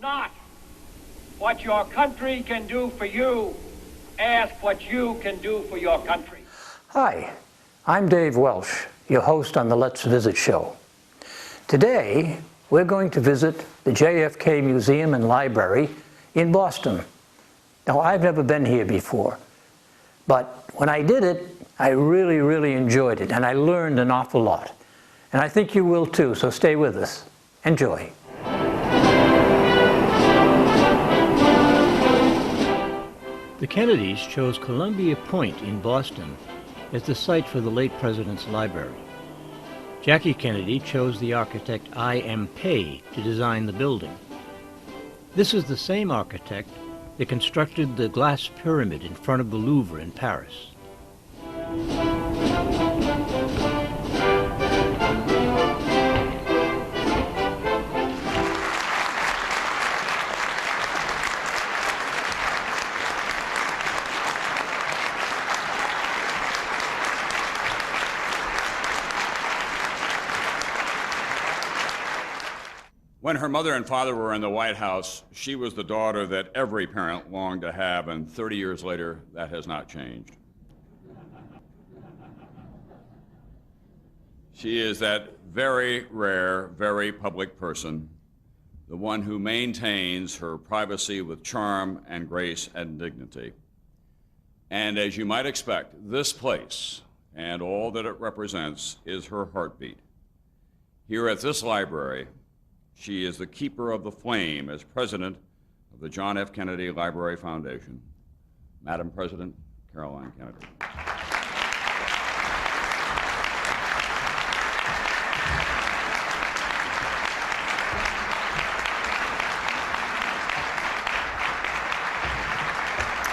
not what your country can do for you. Ask what you can do for your country. Hi, I'm Dave Welsh, your host on the Let's Visit show. Today, we're going to visit the JFK Museum and Library in Boston. Now, I've never been here before, but when I did it, I really enjoyed it, and I learned an awful lot. And I think you will too, so stay with us. Enjoy. The Kennedys chose Columbia Point in Boston as the site for the late president's library. Jackie Kennedy chose the architect I.M. Pei to design the building. This is the same architect that constructed the glass pyramid in front of the Louvre in Paris. When her mother and father were in the White House, she was the daughter that every parent longed to have, and 30 years later, that has not changed. She is that very rare, very public person, the one who maintains her privacy with charm and grace and dignity. And as you might expect, this place and all that it represents is her heartbeat. Here at this library, she is the keeper of the flame as president of the John F. Kennedy Library Foundation. Madam President, Caroline Kennedy.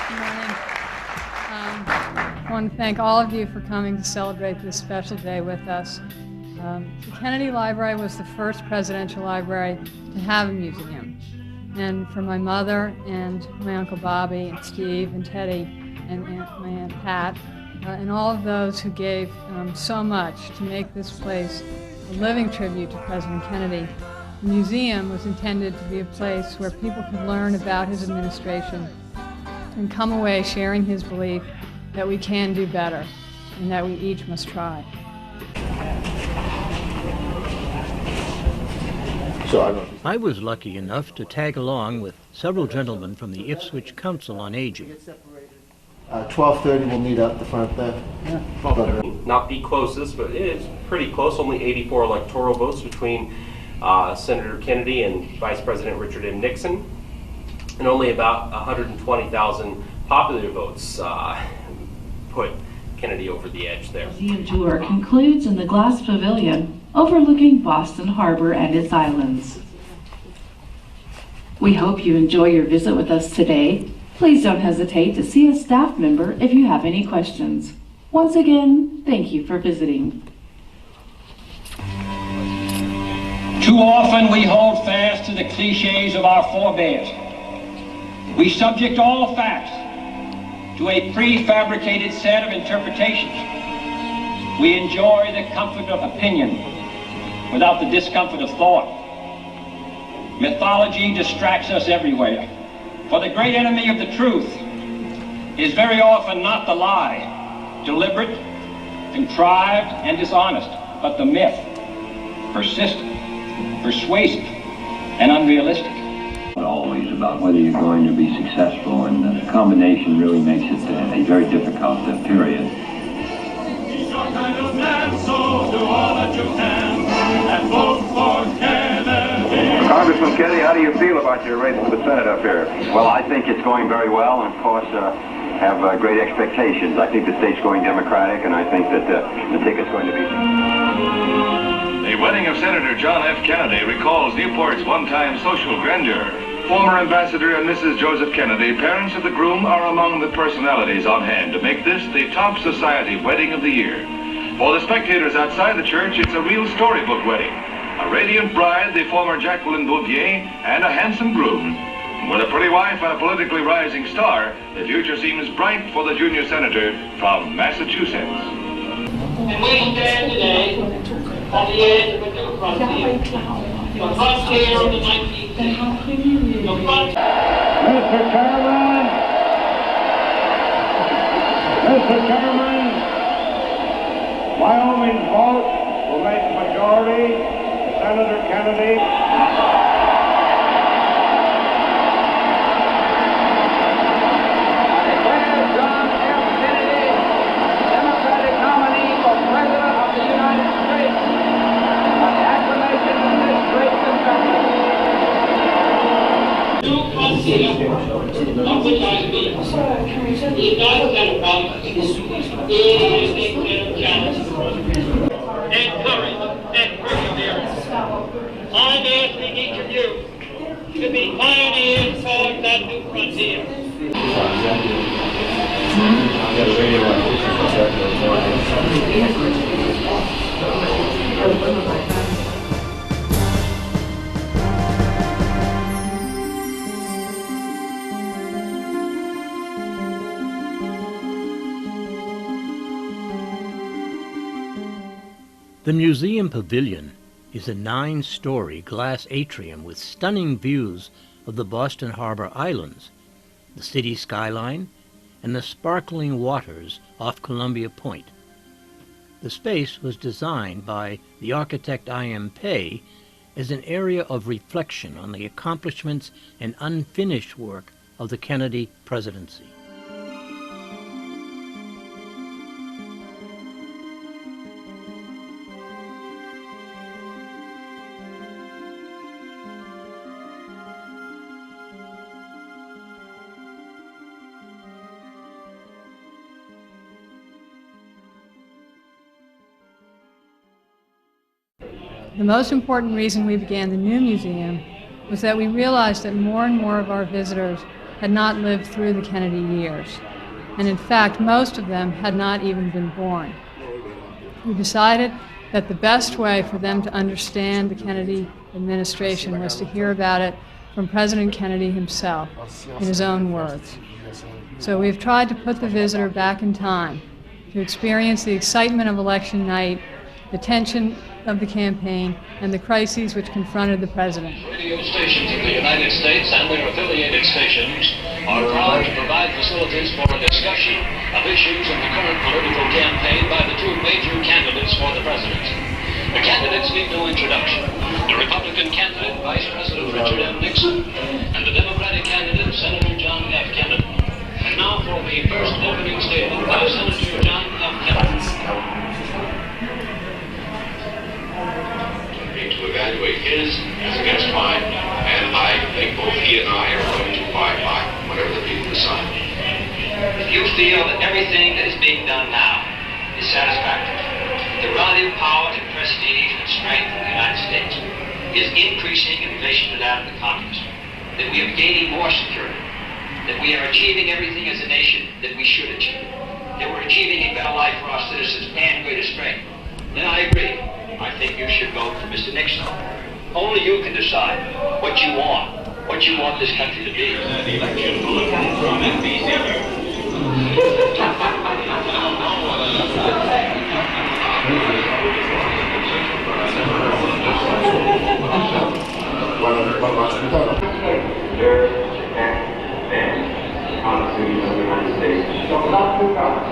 Good morning. I want to thank all of you for coming to celebrate this special day with us. The Kennedy Library was the first presidential library to have a museum. And for my mother and my Uncle Bobby and Steve and Teddy and my Aunt Pat and all of those who gave so much to make this place a living tribute to President Kennedy, the museum was intended to be a place where people could learn about his administration and come away sharing his belief that we can do better and that we each must try. I was lucky enough to tag along with several gentlemen from the Ipswich Council on Aging. 12:30 we'll meet up the front there. Yeah. Not the closest, but it is pretty close. Only 84 electoral votes between Senator Kennedy and Vice President Richard M. Nixon, and only about 120,000 popular votes put Kennedy over the edge there. The museum tour concludes in the glass pavilion overlooking Boston Harbor and its islands. We hope you enjoy your visit with us today. Please don't hesitate to see a staff member if you have any questions. Once again, thank you for visiting. Too often we hold fast to the cliches of our forebears. We subject all facts to a prefabricated set of interpretations. We enjoy the comfort of opinion without the discomfort of thought. Mythology distracts us everywhere, for the great enemy of the truth is very often not the lie, deliberate, contrived, and dishonest, but the myth, persistent, persuasive, and unrealistic. Always about whether you're going to be successful, and the combination really makes it a very difficult period. He's your kind of man, so do all that you can, and vote for Kennedy. Congressman Kennedy, how do you feel about your race for the Senate up here? Well, I think it's going very well, and of course, have great expectations. I think the state's going Democratic, and I think that the ticket's going to be... The wedding of Senator John F. Kennedy recalls Newport's one-time social grandeur. Former Ambassador and Mrs. Joseph Kennedy, parents of the groom, are among the personalities on hand to make this the top society wedding of the year. For the spectators outside the church, it's a real storybook wedding. A radiant bride, the former Jacqueline Bouvier, and a handsome groom. With a pretty wife and a politically rising star, the future seems bright for the junior senator from Massachusetts. And we stand today on the edge of a new frontier. the frontier of the 19th century. Mr. Chairman, Wyoming's vote will make a majority. Senator Kennedy. Of which I speak, the United Democrats is a clear challenge. And courage and perseverance. I'm asking each of you to be pioneers toward that new frontier. The museum pavilion is a 9-story glass atrium with stunning views of the Boston Harbor Islands, the city skyline, and the sparkling waters off Columbia Point. The space was designed by the architect I.M. Pei as an area of reflection on the accomplishments and unfinished work of the Kennedy presidency. The most important reason we began the new museum was that we realized that more and more of our visitors had not lived through the Kennedy years. And in fact, most of them had not even been born. We decided that the best way for them to understand the Kennedy administration was to hear about it from President Kennedy himself, in his own words. So we've tried to put the visitor back in time to experience the excitement of election night, the tension of the campaign, and the crises which confronted the president. Radio stations in the United States and their affiliated stations are proud to provide facilities for a discussion of issues in the current political campaign by the two major candidates for the presidency. The candidates need no introduction. The Republican candidate, Vice President Richard M. Nixon, and the Democratic candidate, Senator John F. Kennedy. And now for the first opening statement by Senator John F. Kennedy. To evaluate his as against mine, and I think both he and I are going to abide by whatever the people decide. If you feel that everything that is being done now is satisfactory, the relative power and prestige and strength of the United States is increasing in relation to that of the communists, that we are gaining more security, that we are achieving everything as a nation that we should achieve, that we're achieving a better life for our citizens and greater strength, then I agree. I think you should vote for Mr. Nixon. Only you can decide what you want this country to be. The election bulletin from NBC. Constitution of the United States shall not be God.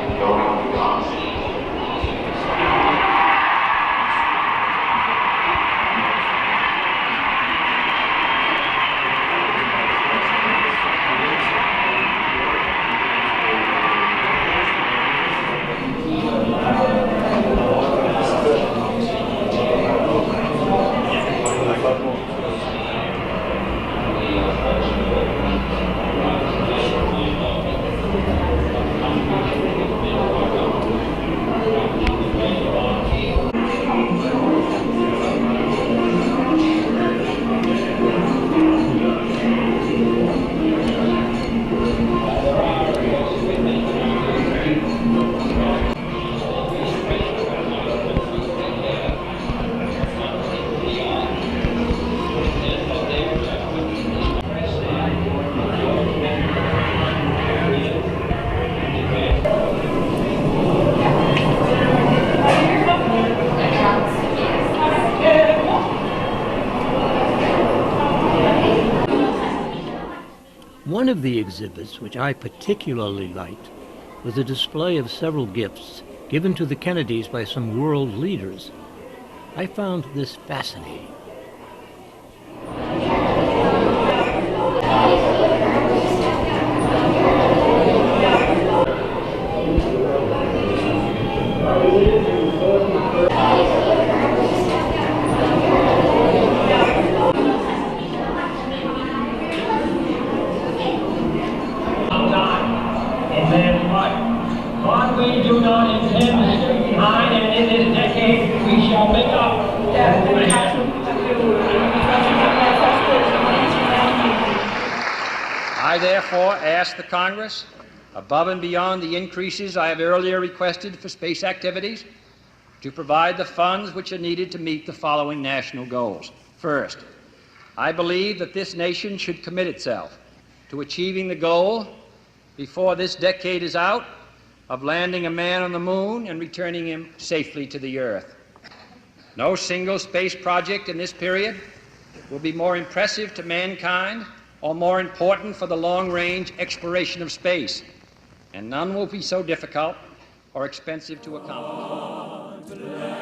One of the exhibits, which I particularly liked, was a display of several gifts given to the Kennedys by some world leaders. I found this fascinating. But we do not intend to stay behind, and in this decade we shall make up. I therefore ask the Congress, above and beyond the increases I have earlier requested for space activities, to provide the funds which are needed to meet the following national goals. First, I believe that this nation should commit itself to achieving the goal, before this decade is out, of landing a man on the moon and returning him safely to the Earth. No single space project in this period will be more impressive to mankind or more important for the long-range exploration of space, and none will be so difficult or expensive to accomplish.